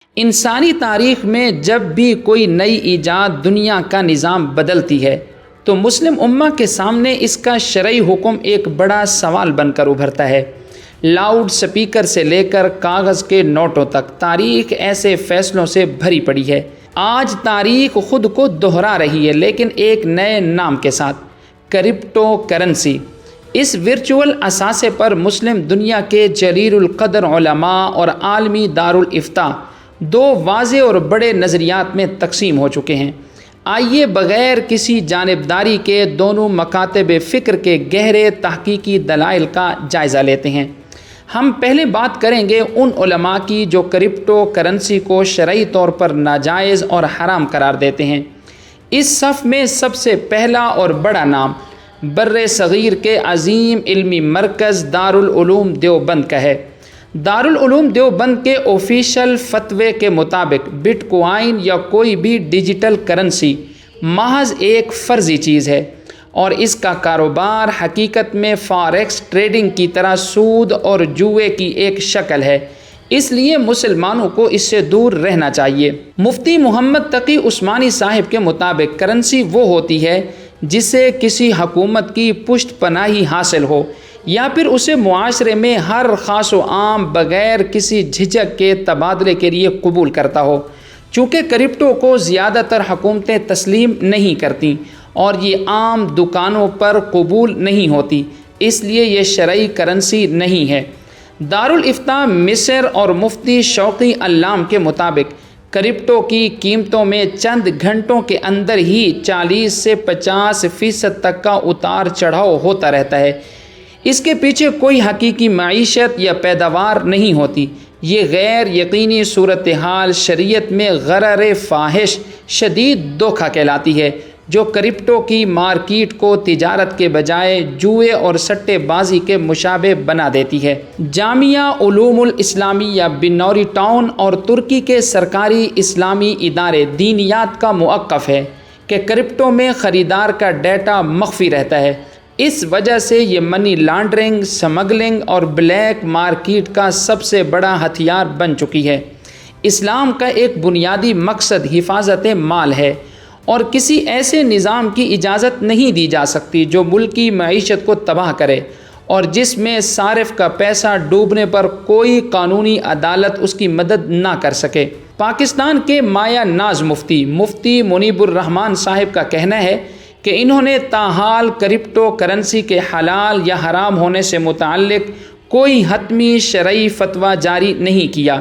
انسانی تاریخ میں جب بھی کوئی نئی ایجاد دنیا کا نظام بدلتی ہے تو مسلم امہ کے سامنے اس کا شرعی حکم ایک بڑا سوال بن کر ابھرتا ہے۔ لاؤڈ سپیکر سے لے کر کاغذ کے نوٹوں تک تاریخ ایسے فیصلوں سے بھری پڑی ہے۔ آج تاریخ خود کو دہرا رہی ہے، لیکن ایک نئے نام کے ساتھ: کرپٹو کرنسی۔ اس ورچوئل اثاثے پر مسلم دنیا کے جلیل القدر علماء اور عالمی دارالافتاء دو واضح اور بڑے نظریات میں تقسیم ہو چکے ہیں۔ آئیے بغیر کسی جانبداری کے دونوں مکاتب فکر کے گہرے تحقیقی دلائل کا جائزہ لیتے ہیں۔ ہم پہلے بات کریں گے ان علماء کی جو کرپٹو کرنسی کو شرعی طور پر ناجائز اور حرام قرار دیتے ہیں۔ اس صف میں سب سے پہلا اور بڑا نام بر صغیر کے عظیم علمی مرکز دارالعلوم دیوبند کا ہے۔ دارالعلوم دیوبند کے آفیشل فتوے کے مطابق بٹ کوائن یا کوئی بھی ڈیجیٹل کرنسی محض ایک فرضی چیز ہے، اور اس کا کاروبار حقیقت میں فاریکس ٹریڈنگ کی طرح سود اور جوئے کی ایک شکل ہے، اس لیے مسلمانوں کو اس سے دور رہنا چاہیے۔ مفتی محمد تقی عثمانی صاحب کے مطابق کرنسی وہ ہوتی ہے جسے کسی حکومت کی پشت پناہی حاصل ہو یا پھر اسے معاشرے میں ہر خاص و عام بغیر کسی جھجک کے تبادلے کے لیے قبول کرتا ہو۔ چونکہ کرپٹو کو زیادہ تر حکومتیں تسلیم نہیں کرتیں اور یہ عام دکانوں پر قبول نہیں ہوتی، اس لیے یہ شرعی کرنسی نہیں ہے۔ دارالافتاء مصر اور مفتی شوقی علام کے مطابق کرپٹو کی قیمتوں میں چند گھنٹوں کے اندر ہی 40 سے 50% تک کا اتار چڑھاؤ ہوتا رہتا ہے۔ اس کے پیچھے کوئی حقیقی معیشت یا پیداوار نہیں ہوتی۔ یہ غیر یقینی صورتحال شریعت میں غرر فاحش شدید دھوکہ کہلاتی ہے، جو کرپٹو کی مارکیٹ کو تجارت کے بجائے جوئے اور سٹے بازی کے مشابہ بنا دیتی ہے۔ جامعہ علوم الاسلامیہ بنوری ٹاؤن اور ترکی کے سرکاری اسلامی ادارے دینیات کا موقف ہے کہ کرپٹو میں خریدار کا ڈیٹا مخفی رہتا ہے۔ اس وجہ سے یہ منی لانڈرنگ، سمگلنگ اور بلیک مارکیٹ کا سب سے بڑا ہتھیار بن چکی ہے۔ اسلام کا ایک بنیادی مقصد حفاظت مال ہے، اور کسی ایسے نظام کی اجازت نہیں دی جا سکتی جو ملکی معیشت کو تباہ کرے اور جس میں صارف کا پیسہ ڈوبنے پر کوئی قانونی عدالت اس کی مدد نہ کر سکے۔ پاکستان کے مایہ ناز مفتی منیب الرحمان صاحب کا کہنا ہے کہ انہوں نے تاحال کرپٹو کرنسی کے حلال یا حرام ہونے سے متعلق کوئی حتمی شرعی فتویٰ جاری نہیں کیا۔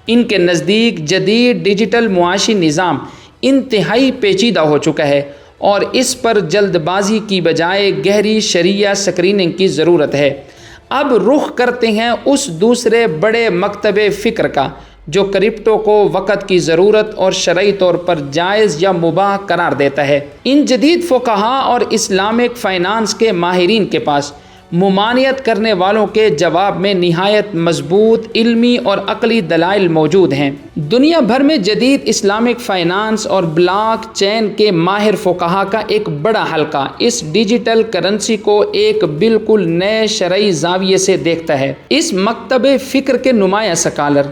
ان کے نزدیک جدید ڈیجیٹل معاشی نظام انتہائی پیچیدہ ہو چکا ہے اور اس پر جلد بازی کی بجائے گہری شرعیہ سکریننگ کی ضرورت ہے۔ اب رخ کرتے ہیں اس دوسرے بڑے مکتب فکر کا جو کرپٹو کو وقت کی ضرورت اور شرعی طور پر جائز یا مباح قرار دیتا ہے۔ ان جدید فقہاء اور اسلامک فائنانس کے ماہرین کے پاس ممانعت کرنے والوں کے جواب میں نہایت مضبوط علمی اور عقلی دلائل موجود ہیں۔ دنیا بھر میں جدید اسلامک فائنانس اور بلاک چین کے ماہر فقہاء کا ایک بڑا حلقہ اس ڈیجیٹل کرنسی کو ایک بالکل نئے شرعی زاویے سے دیکھتا ہے۔ اس مکتب فکر کے نمایاں سکالر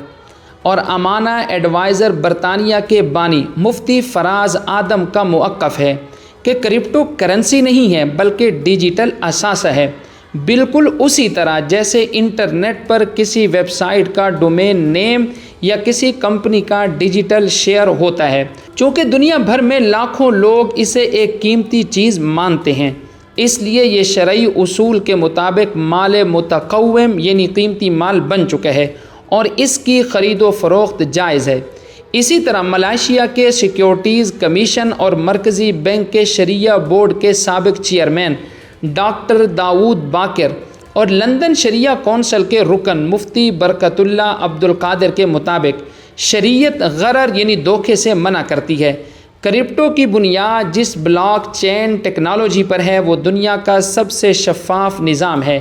اور امانہ ایڈوائزر برطانیہ کے بانی مفتی فراز آدم کا موقف ہے کہ کرپٹو کرنسی نہیں ہے بلکہ ڈیجیٹل اثاثہ ہے، بالکل اسی طرح جیسے انٹرنیٹ پر کسی ویب سائٹ کا ڈومین نیم یا کسی کمپنی کا ڈیجیٹل شیئر ہوتا ہے۔ چونکہ دنیا بھر میں لاکھوں لوگ اسے ایک قیمتی چیز مانتے ہیں، اس لیے یہ شرعی اصول کے مطابق مال متقوم یعنی قیمتی مال بن چکا ہے اور اس کی خرید و فروخت جائز ہے۔ اسی طرح ملائیشیا کے سیکیورٹیز کمیشن اور مرکزی بینک کے شرعیہ بورڈ کے سابق چیئرمین ڈاکٹر داؤد باقر اور لندن شرعیہ کونسل کے رکن مفتی برکت اللہ عبدالقادر کے مطابق شریعت غرر یعنی دھوکے سے منع کرتی ہے۔ کرپٹو کی بنیاد جس بلاک چین ٹیکنالوجی پر ہے وہ دنیا کا سب سے شفاف نظام ہے،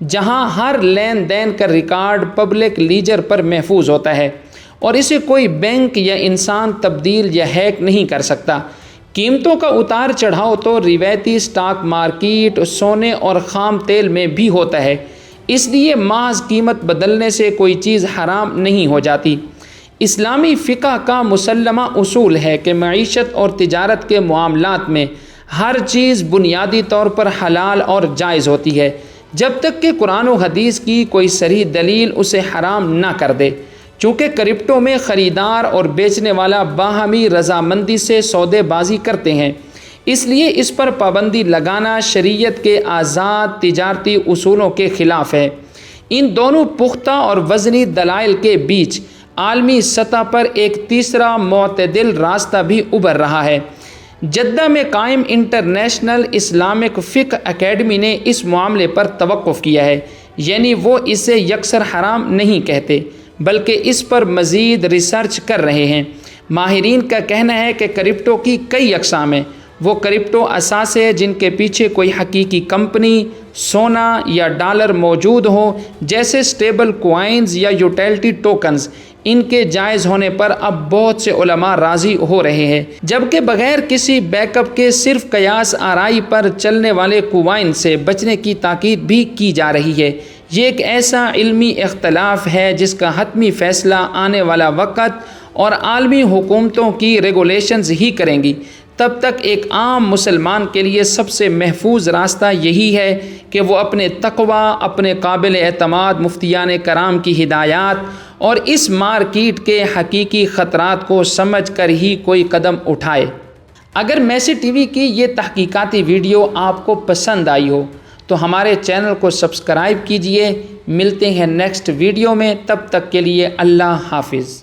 جہاں ہر لین دین کا ریکارڈ پبلک لیجر پر محفوظ ہوتا ہے اور اسے کوئی بینک یا انسان تبدیل یا ہیک نہیں کر سکتا۔ قیمتوں کا اتار چڑھاؤ تو روایتی سٹاک مارکیٹ، سونے اور خام تیل میں بھی ہوتا ہے، اس لیے محض قیمت بدلنے سے کوئی چیز حرام نہیں ہو جاتی۔ اسلامی فقہ کا مسلمہ اصول ہے کہ معیشت اور تجارت کے معاملات میں ہر چیز بنیادی طور پر حلال اور جائز ہوتی ہے جب تک کہ قرآن و حدیث کی کوئی صریح دلیل اسے حرام نہ کر دے۔ چونکہ کرپٹو میں خریدار اور بیچنے والا باہمی رضامندی سے سودے بازی کرتے ہیں، اس لیے اس پر پابندی لگانا شریعت کے آزاد تجارتی اصولوں کے خلاف ہے۔ ان دونوں پختہ اور وزنی دلائل کے بیچ عالمی سطح پر ایک تیسرا معتدل راستہ بھی ابھر رہا ہے۔ جدہ میں قائم انٹرنیشنل اسلامک فقہ اکیڈمی نے اس معاملے پر توقف کیا ہے، یعنی وہ اسے یکسر حرام نہیں کہتے بلکہ اس پر مزید ریسرچ کر رہے ہیں۔ ماہرین کا کہنا ہے کہ کرپٹو کی کئی اقسام ہیں۔ وہ کرپٹو اثاثے جن کے پیچھے کوئی حقیقی کمپنی، سونا یا ڈالر موجود ہو، جیسے سٹیبل کوائنز یا یوٹیلٹی ٹوکنز، ان کے جائز ہونے پر اب بہت سے علماء راضی ہو رہے ہیں، جبکہ بغیر کسی بیک اپ کے صرف قیاس آرائی پر چلنے والے کوائن سے بچنے کی تاکید بھی کی جا رہی ہے۔ یہ ایک ایسا علمی اختلاف ہے جس کا حتمی فیصلہ آنے والا وقت اور عالمی حکومتوں کی ریگولیشنز ہی کریں گی۔ تب تک ایک عام مسلمان کے لیے سب سے محفوظ راستہ یہی ہے کہ وہ اپنے تقوی، اپنے قابل اعتماد مفتیان کرام کی ہدایات اور اس مارکیٹ کے حقیقی خطرات کو سمجھ کر ہی کوئی قدم اٹھائے۔ اگر میسی ٹی وی کی یہ تحقیقاتی ویڈیو آپ کو پسند آئی ہو تو ہمارے چینل کو سبسکرائب کیجئے۔ ملتے ہیں نیکسٹ ویڈیو میں، تب تک کے لیے اللہ حافظ۔